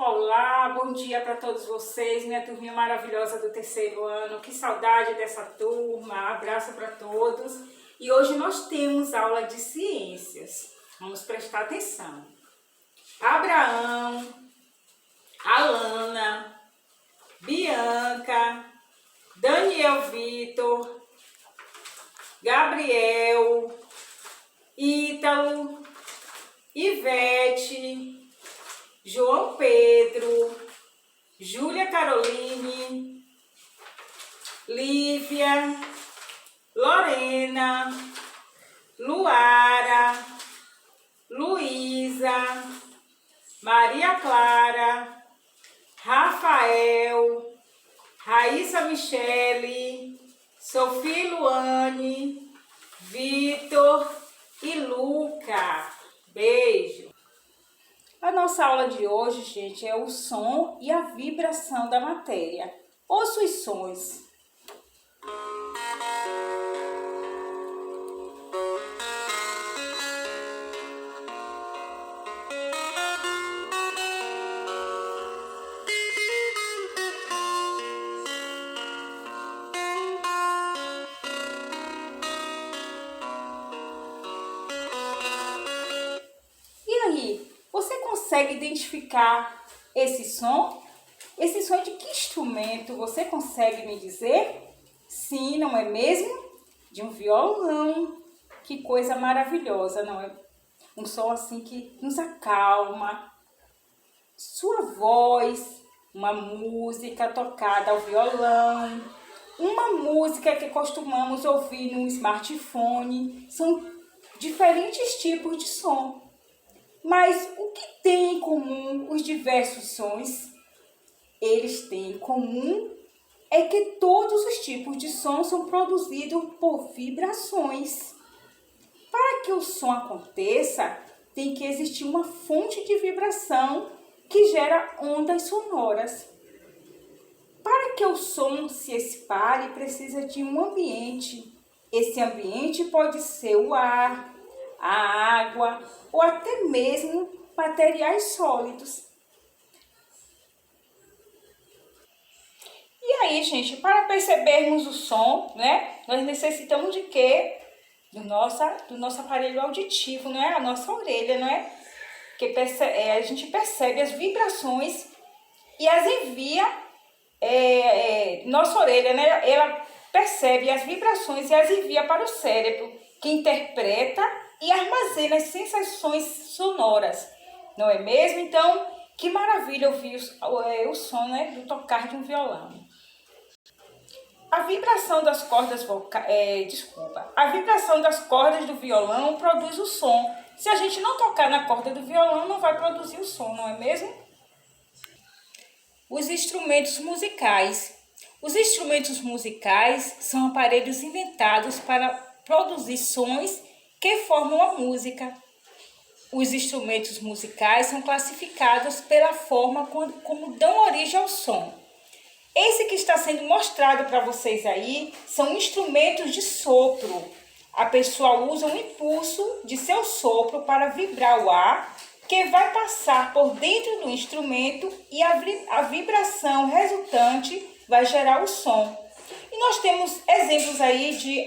Olá, bom dia para todos vocês, minha turminha maravilhosa do terceiro ano. Que saudade dessa turma, abraço para todos. E hoje nós temos aula de ciências. Vamos prestar atenção. Abraão, Alana, Bianca, Daniel Vitor, Gabriel, Ítalo, Ivete, João Pedro, Júlia Caroline, Lívia, Lorena, Luara, Luísa, Maria Clara, Rafael, Raíssa Michele, Sofia Luane, Vitor e Luca. Beijo! A nossa aula de hoje, gente, é o som e a vibração da matéria. Ouça os sons. E aí? Você consegue identificar esse som? Esse som é de que instrumento? Você consegue me dizer? Sim, não é mesmo? De um violão. Que coisa maravilhosa, não é? Um som assim que nos acalma. Sua voz, uma música tocada ao violão, uma música que costumamos ouvir no smartphone. São diferentes tipos de som. Mas o que tem em comum os diversos sons? Eles têm em comum é que todos os tipos de som são produzidos por vibrações. Para que o som aconteça, tem que existir uma fonte de vibração que gera ondas sonoras. Para que o som se espalhe, precisa de um ambiente. Esse ambiente pode ser o ar, a água ou até mesmo materiais sólidos. E aí, gente, para percebermos o som, né, nós necessitamos de quê? Do nosso aparelho auditivo, não é? A nossa orelha, não é? Que a gente percebe as vibrações e as envia, nossa orelha, né? Ela percebe as vibrações e as envia para o cérebro, que interpreta e armazena as sensações sonoras, não é mesmo? Então, que maravilha ouvir o som, né, do tocar de um violão. A vibração das cordas a vibração das cordas do violão produz o som. Se a gente não tocar na corda do violão, não vai produzir o som, não é mesmo? Os instrumentos musicais. Os instrumentos musicais são aparelhos inventados para produzir sons que formam a música. Os instrumentos musicais são classificados pela forma como dão origem ao som. Esse que está sendo mostrado para vocês aí são instrumentos de sopro. A pessoa usa um impulso de seu sopro para vibrar o ar, que vai passar por dentro do instrumento e a vibração resultante vai gerar o som. E nós temos exemplos aí de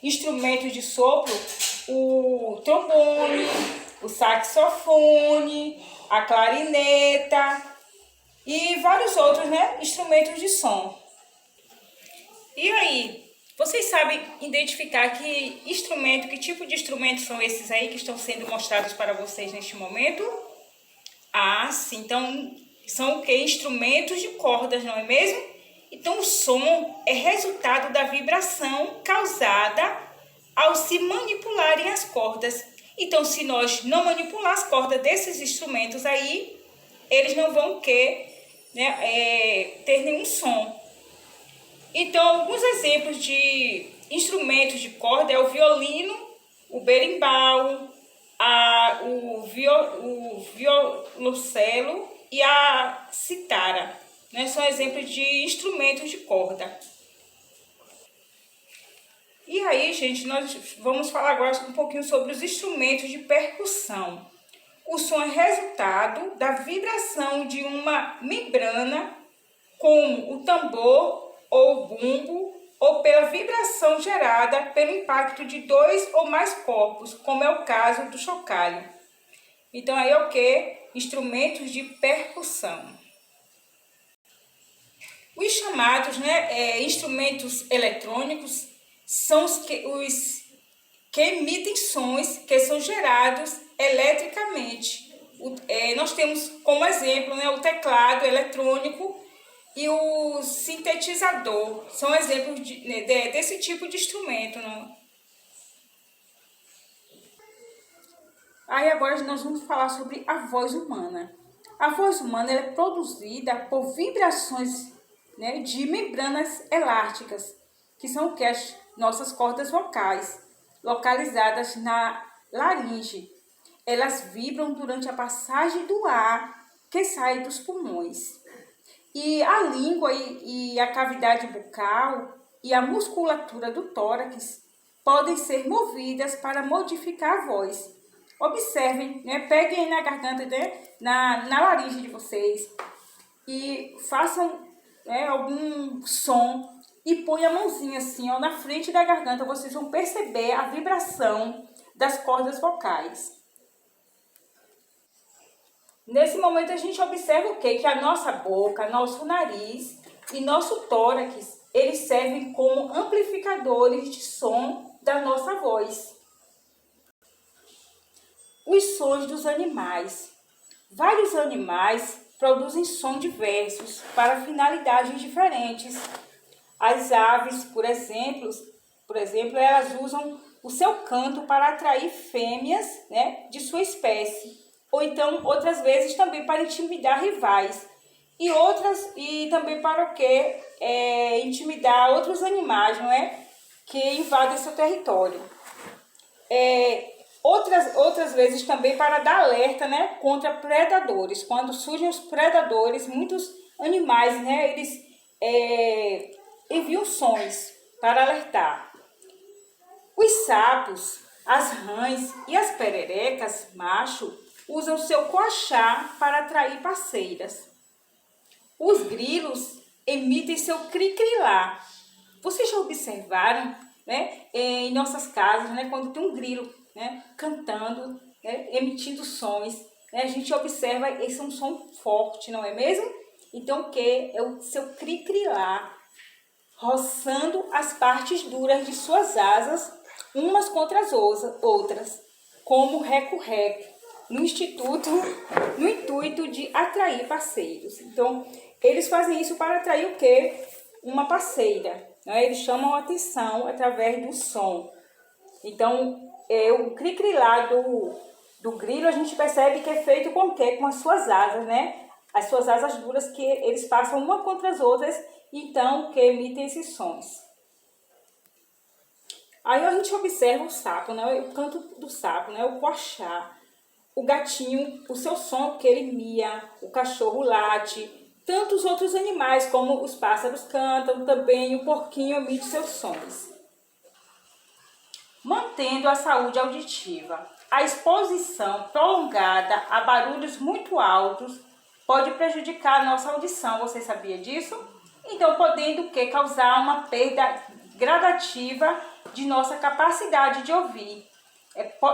instrumentos de sopro, o trombone, o saxofone, a clarineta e vários outros, né, instrumentos de som. E aí, vocês sabem identificar que tipo de instrumentos são esses aí que estão sendo mostrados para vocês neste momento? Ah, sim, então são o que? Instrumentos de cordas, não é mesmo? Então o som é resultado da vibração causada ao se manipularem as cordas. Então, se nós não manipular as cordas desses instrumentos aí, eles não vão ter nenhum som. Então, alguns exemplos de instrumentos de corda é o violino, o berimbau, o violoncelo e a citara, né? São exemplos de instrumentos de corda. E aí, gente, nós vamos falar agora um pouquinho sobre os instrumentos de percussão. O som é resultado da vibração de uma membrana, como o tambor ou o bumbo, ou pela vibração gerada pelo impacto de dois ou mais corpos, como é o caso do chocalho. Então, aí é o que? Instrumentos de percussão. Os chamados instrumentos eletrônicos são os que emitem sons que são gerados eletricamente. Nós temos como exemplo o teclado eletrônico e o sintetizador. São exemplos desse tipo de instrumento. Não? Aí agora nós vamos falar sobre a voz humana. A voz humana é produzida por vibrações de membranas elásticas, que são as nossas cordas vocais, localizadas na laringe. Elas vibram durante a passagem do ar que sai dos pulmões. E a língua e a cavidade bucal e a musculatura do tórax podem ser movidas para modificar a voz. Observem, peguem aí na garganta, na laringe de vocês e façam algum som e põe a mãozinha assim, na frente da garganta. Vocês vão perceber a vibração das cordas vocais. Nesse momento a gente observa o quê? Que a nossa boca, nosso nariz e nosso tórax, eles servem como amplificadores de som da nossa voz. Os sons dos animais. Vários animais produzem sons diversos para finalidades diferentes. As aves, por exemplo, elas usam o seu canto para atrair fêmeas de sua espécie. Ou então, outras vezes, também para intimidar rivais. E também para o quê? Intimidar outros animais, que invadem seu território. Outras vezes também para dar alerta contra predadores. Quando surgem os predadores, muitos animais eles enviam sons para alertar. Os sapos, as rãs e as pererecas macho usam seu coachá para atrair parceiras. Os grilos emitem seu cri-cri-lá. Vocês já observaram em nossas casas quando tem um grilo cantando, emitindo sons, a gente observa, esse é um som forte, não é mesmo? Então, o que? É o seu cri-cri-lá, roçando as partes duras de suas asas, umas contra as outras, como reco-reco, no intuito de atrair parceiros. Então, eles fazem isso para atrair o quê? Uma parceira. Eles chamam a atenção através do som. Então, o cri-cri-lá do grilo, a gente percebe que é feito com o quê? Com as suas asas, As suas asas duras, que eles passam uma contra as outras, então, que emitem esses sons. Aí a gente observa o sapo, o canto do sapo, o coachá. O gatinho, o seu som que ele mia, o cachorro late, tantos outros animais, como os pássaros cantam, também o porquinho emite seus sons. Mantendo a saúde auditiva. A exposição prolongada a barulhos muito altos pode prejudicar a nossa audição. Você sabia disso? Então, podendo causar uma perda gradativa de nossa capacidade de ouvir.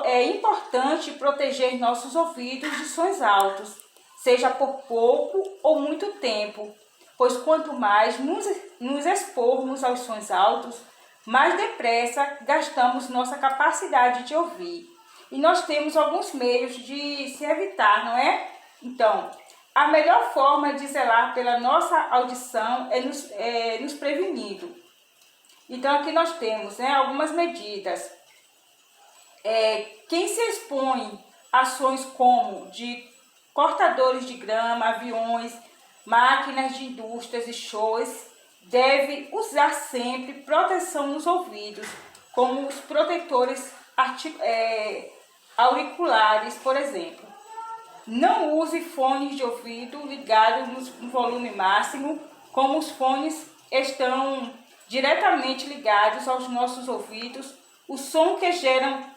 É importante proteger nossos ouvidos de sons altos, seja por pouco ou muito tempo, pois quanto mais nos expormos aos sons altos, mais depressa gastamos nossa capacidade de ouvir. E nós temos alguns meios de se evitar, não é? Então, a melhor forma de zelar pela nossa audição é nos prevenindo. Então, aqui nós temos algumas medidas. Quem se expõe a ações como de cortadores de grama, aviões, máquinas de indústrias e shows, deve usar sempre proteção nos ouvidos, como os protetores auriculares, por exemplo. Não use fones de ouvido ligados no volume máximo, como os fones estão diretamente ligados aos nossos ouvidos. O som que geram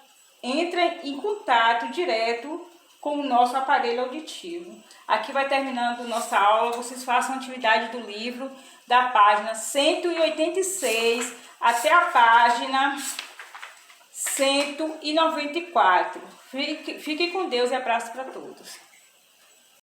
entra em contato direto com o nosso aparelho auditivo. Aqui vai terminando nossa aula, vocês façam a atividade do livro da página 186 até a página 194. Fique com Deus e abraço para todos.